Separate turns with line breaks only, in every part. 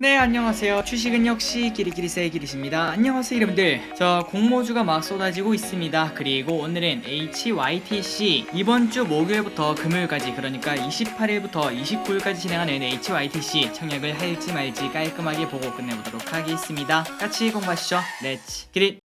네, 안녕하세요. 주식은 역시 끼리끼리세의 끼리십니다. 안녕하세요, 여러분들. 저 공모주가 막 쏟아지고 있습니다. 그리고 오늘은 HYTC 이번 주 목요일부터 금요일까지, 그러니까 28일부터 29일까지 진행하는 HYTC 청약을 할지 말지 깔끔하게 보고 끝내보도록 하겠습니다. 같이 공부하시죠. 렛츠 기릿.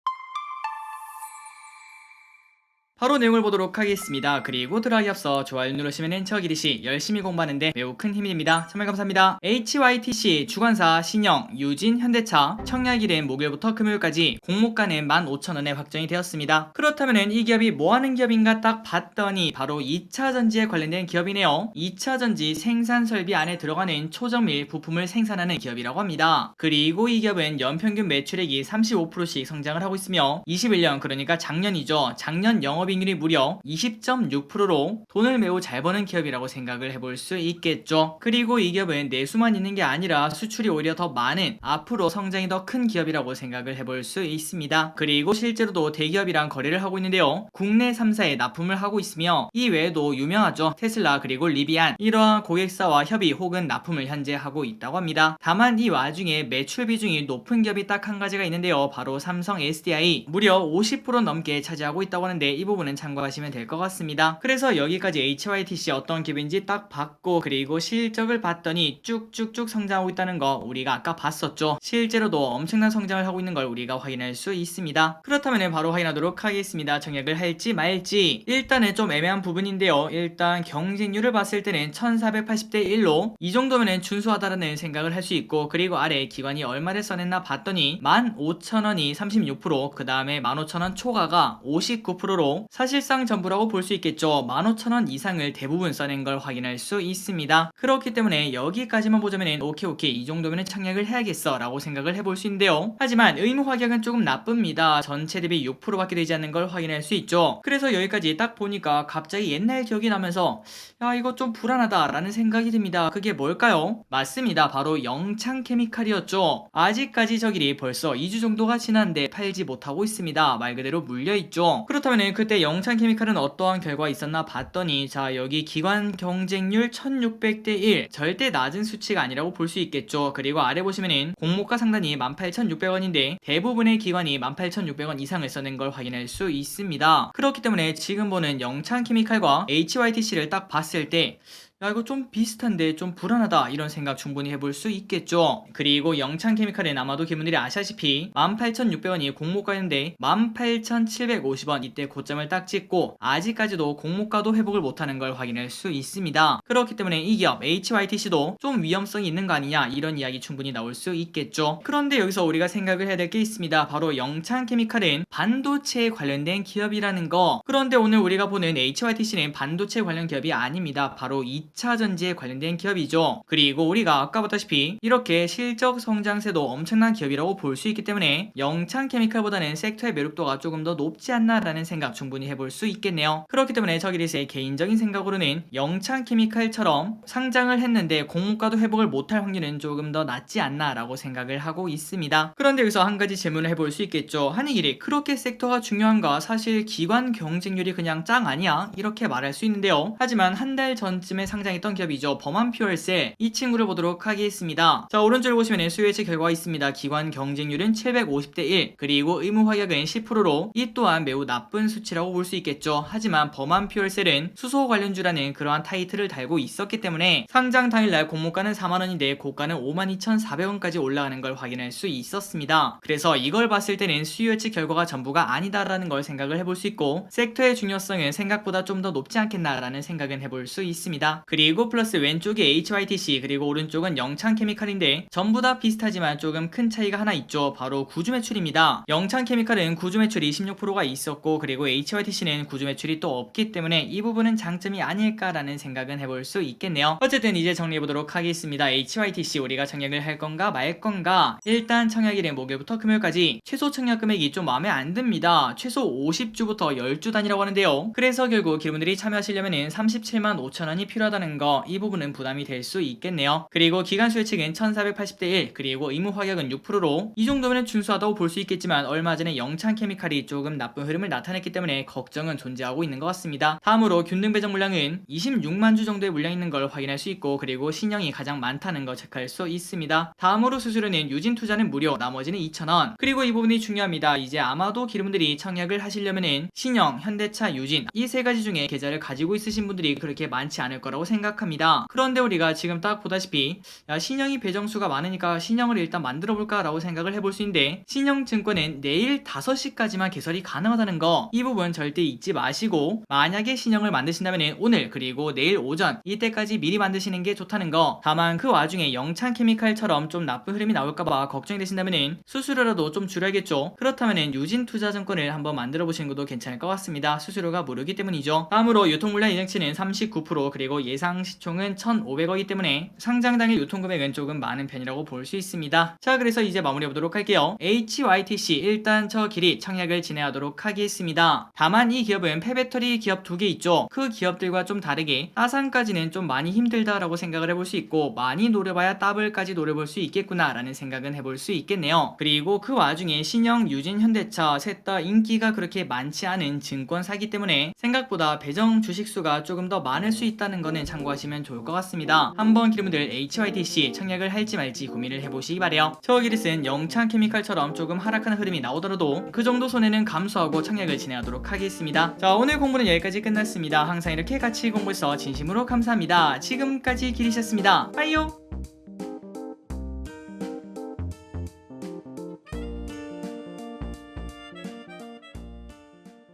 바로 내용을 보도록 하겠습니다. 그리고 들어가기 앞서 좋아요 누르시면 저 기리시 열심히 공부하는데 매우 큰 힘이 됩니다. 정말 감사합니다. HYTC 주관사 신영, 유진, 현대차 청약일은 목요일부터 금요일까지 공모가는 15,000원에 확정이 되었습니다. 그렇다면 이 기업이 뭐하는 기업인가 딱 봤더니 바로 2차전지에 관련된 기업이네요. 2차전지 생산설비 안에 들어가는 초정밀 부품을 생산하는 기업이라고 합니다. 그리고 이 기업은 연평균 매출액이 35%씩 성장을 하고 있으며 21년, 그러니까 작년이죠. 작년 영업이익률이 무려 20.6%로 돈을 매우 잘 버는 기업이라고 생각을 해볼 수 있겠죠. 그리고 이 기업은 내수만 있는 게 아니라 수출이 오히려 더 많은, 앞으로 성장이 더 큰 기업이라고 생각을 해볼 수 있습니다. 그리고 실제로도 대기업이랑 거래를 하고 있는데요. 국내 3사에 납품을 하고 있으며 이 외에도 유명하죠. 테슬라 그리고 리비안, 이러한 고객사와 협의 혹은 납품을 현재 하고 있다고 합니다. 다만 이 와중에 매출 비중이 높은 기업이 딱 한 가지가 있는데요. 바로 삼성 SDI 무려 50% 넘게 차지하고 있다고 하는데 이 부분은 참고하시면 될 것 같습니다. 그래서 여기까지 HYTC 어떤 기업인지 딱 봤고, 그리고 실적을 봤더니 쭉쭉쭉 성장하고 있다는 거 우리가 아까 봤었죠. 실제로도 엄청난 성장을 하고 있는 걸 우리가 확인할 수 있습니다. 그렇다면 바로 확인하도록 하겠습니다. 청약을 할지 말지. 일단은 좀 애매한 부분인데요. 일단 경쟁률을 봤을 때는 1480대 1로 이 정도면 준수하다라는 생각을 할 수 있고, 그리고 아래 기관이 얼마를 써냈나 봤더니 15,000원이 36%, 그 다음에 15,000원 초과가 59%로 사실상 전부라고 볼 수 있겠죠. 15,000원 이상을 대부분 써낸 걸 확인할 수 있습니다. 그렇기 때문에 여기까지만 보자면 오케이 이 정도면 청약을 해야겠어 라고 생각을 해볼 수 있는데요. 하지만 의무 확약은 조금 나쁩니다. 전체 대비 6%밖에 되지 않는 걸 확인할 수 있죠. 그래서 여기까지 딱 보니까 갑자기 옛날 기억이 나면서 야, 이거 좀 불안하다 라는 생각이 듭니다. 그게 뭘까요? 맞습니다. 바로 영창케미칼이었죠. 아직까지 저길이 벌써 2주 정도가 지났는데 팔지 못하고 있습니다. 말 그대로 물려있죠. 그렇다면 그때 영창케미칼은 어떠한 결과가 있었나 봤더니, 자, 여기 기관 경쟁률 1600대 1, 절대 낮은 수치가 아니라고 볼 수 있겠죠. 그리고 아래 보시면은 공모가 상단이 18,600원인데 대부분의 기관이 18,600원 이상을 써낸 걸 확인할 수 있습니다. 그렇기 때문에 지금 보는 영창케미칼과 HYTC를 딱 봤을 때 야, 이거 좀 비슷한데 좀 불안하다 이런 생각 충분히 해볼 수 있겠죠. 그리고 영창케미칼은 아마도 기분들이 아시다시피 18,600원이 공모가였는데 18,750원 이때 고점을 딱 찍고 아직까지도 공모가도 회복을 못하는 걸 확인할 수 있습니다. 그렇기 때문에 이 기업 HYTC도 좀 위험성이 있는 거 아니냐 이런 이야기 충분히 나올 수 있겠죠. 그런데 여기서 우리가 생각을 해야 될 게 있습니다. 바로 영창케미칼은 반도체에 관련된 기업이라는 거. 그런데 오늘 우리가 보는 HYTC는 반도체 관련 기업이 아닙니다. 바로 2차전지에 관련된 기업이죠. 그리고 우리가 아까 봤다시피 이렇게 실적 성장세도 엄청난 기업이라고 볼 수 있기 때문에 영창케미칼보다는 섹터의 매력도가 조금 더 높지 않나 라는 생각 충분히 해볼 수 있겠네요. 그렇기 때문에 저기리스의 개인적인 생각으로는 영창케미칼처럼 상장을 했는데 공모가도 회복을 못할 확률은 조금 더 낮지 않나 라고 생각을 하고 있습니다. 그런데 여기서 한 가지 질문을 해볼 수 있겠죠. 한이길이 그렇게 섹터가 중요한가? 사실 기관 경쟁률이 그냥 짱 아니야? 이렇게 말할 수 있는데요. 하지만 한 달 전쯤에 상장했던 기업이죠. 범한퓨얼셀, 이 친구를 보도록 하겠습니다. 자, 오른쪽을 보시면 수요일치 결과가 있습니다. 기관 경쟁률은 750대 1, 그리고 의무 확약은 10%로 이 또한 매우 나쁜 수치라고 볼 수 있겠죠. 하지만 범한퓨얼셀은 수소 관련주라는 그러한 타이틀을 달고 있었기 때문에 상장 당일날 공모가는 4만원인데 고가는 52,400원까지 올라가는 걸 확인할 수 있었습니다. 그래서 이걸 봤을 때는 수요일치 결과가 전부가 아니다라는 걸 생각을 해볼 수 있고, 섹터의 중요성은 생각보다 좀 더 높지 않겠나라는 생각은 해볼 수 있습니다. 그리고 플러스 왼쪽이 HYTC 그리고 오른쪽은 영창케미칼인데 전부 다 비슷하지만 조금 큰 차이가 하나 있죠. 바로 구주 매출입니다. 영창케미칼은 구주 매출이 16%가 있었고, 그리고 HYTC는 구주 매출이 또 없기 때문에 이 부분은 장점이 아닐까라는 생각은 해볼 수 있겠네요. 어쨌든 이제 정리해보도록 하겠습니다. HYTC 우리가 청약을 할 건가 말 건가. 일단 청약일은 목요일부터 금요일까지 최소 청약 금액이 좀 마음에 안 듭니다. 최소 50주부터 10주 단위라고 하는데요. 그래서 결국 기분들이 참여하시려면 37만 5천원이 필요하다 하다는 거, 이 부분은 부담이 될 수 있겠네요. 그리고 기관 수혜책은 1480대 1, 그리고 의무 확약은 6%로 이 정도면 준수하다고 볼 수 있겠지만 얼마 전에 영창케미칼이 조금 나쁜 흐름을 나타냈기 때문에 걱정은 존재하고 있는 것 같습니다. 다음으로 균등 배정 물량은 26만 주 정도의 물량이 있는 걸 확인할 수 있고, 그리고 신형이 가장 많다는 거 체크할 수 있습니다. 다음으로 수수료는 유진 투자는 무료, 나머지는 2,000원. 그리고 이 부분이 중요합니다. 이제 아마도 기름분들이 청약을 하시려면은 신형, 현대차, 유진 이 세 가지 중에 계좌를 가지고 있으신 분들이 그렇게 많지 않을 거라고 생각합니다. 그런데 우리가 지금 딱 보다시피 신형이 배정수가 많으니까 신형을 일단 만들어 볼까 라고 생각을 해볼 수 있는데, 신형 증권은 내일 5시까지만 개설이 가능하다는 거, 이 부분 절대 잊지 마시고, 만약에 신형을 만드신다면 오늘 그리고 내일 오전 이때까지 미리 만드시는 게 좋다는 거. 다만 그 와중에 영창케미칼처럼 좀 나쁜 흐름이 나올까봐 걱정이 되신다면 수수료라도 좀 줄여야겠죠. 그렇다면 유진투자증권을 한번 만들어 보시는 것도 괜찮을 것 같습니다. 수수료가 무료이기 때문이죠. 다음으로 유통물량 예정치는 39%, 그리고 예상 시총은 1,500억이기 때문에 상장 당일 유통금액은 조금 많은 편이라고 볼 수 있습니다. 자, 그래서 이제 마무리해 보도록 할게요. HYTC 일단 저 길이 청약을 진행하도록 하겠습니다. 다만 이 기업은 폐배터리 기업 2개 있죠. 그 기업들과 좀 다르게 따상까지는 좀 많이 힘들다라고 생각을 해볼 수 있고, 많이 노려봐야 더블까지 노려볼 수 있겠구나 라는 생각은 해볼 수 있겠네요. 그리고 그 와중에 신형, 유진, 현대차 셋 다 인기가 그렇게 많지 않은 증권사기 때문에 생각보다 배정 주식수가 조금 더 많을 수 있다는 거는 참고하시면 좋을 것 같습니다. 한번 기름분들 HYTC 청약을 할지 말지 고민을 해보시기 바래요. 저기리스는 영창케미칼처럼 조금 하락하는 흐름이 나오더라도 그 정도 손해는 감수하고 청약을 진행하도록 하겠습니다. 자, 오늘 공부는 여기까지 끝났습니다. 항상 이렇게 같이 공부해서 진심으로 감사합니다. 지금까지 기리셨습니다. 빠이요.